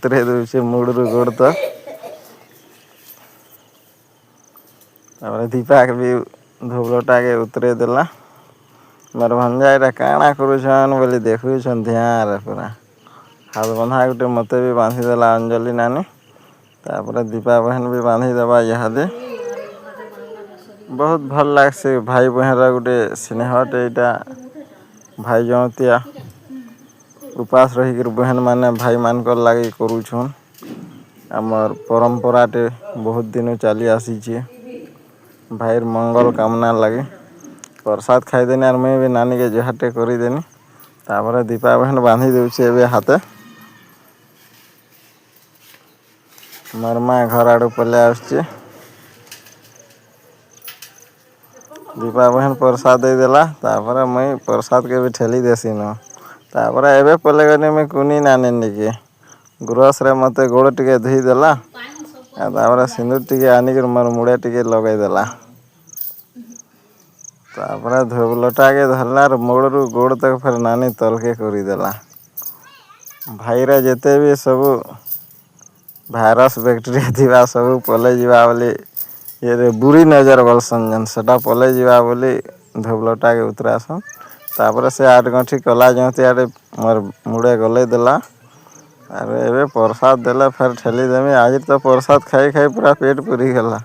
उतरे दूचे मुड़ू गोड़ तक दीपा के भी धोबलटा के उतरे देला मोर भंजा एटा काଣା करुछन बोली देखुछन ध्यान रे पूरा हाथ बंधा गुटे मते भी बांधी देला अंजलि नानी तापर दीपा बहन भी बांधी देबा इहादे बहुत भल लागसे भाई बहन गुटे स्नेहटे एटा भाई जतिया उपास रही बहन माने भाई मान लगे करुछन आमर परंपराटे बहुत दिन चली आसीचे भाईर मंगल कामना लगे प्रसाद खाईदेनी और मैं भी नानी के जुहाटे करदेनी तापर दीपा बहन बांधी दूचे हाथे मोर माँ घर आड़ पले आसचे दीपा बहन प्रसाद दे देला तापर मैं प्रसाद के भी ठेली देसी न तापर एबे पले गनी मैं कुनी नानी निके गुरस रे मते गोड़ टिके धुई देला तापर सिंदूर टिके आनिक मोर मुड़े टिके लगे देला तापर धोबलटा के धरला मोड़ू गोड़ तक फिर नानी तलके करदेला भाई रे जेते भी सब भाइरस बैक्टेरिया थी सब पले जावा बोली ये बुरी नजर बोल संजन सेटा पले जावा बोली धोबलटा के उतरासन तापर से 8 गंठी कला जमती आड़े मोर मुड़े गले देला अरे एबे प्रसाद देला फिर ठेली देमी आज तो प्रसाद खाई खाई पूरा पेट पूरी गला।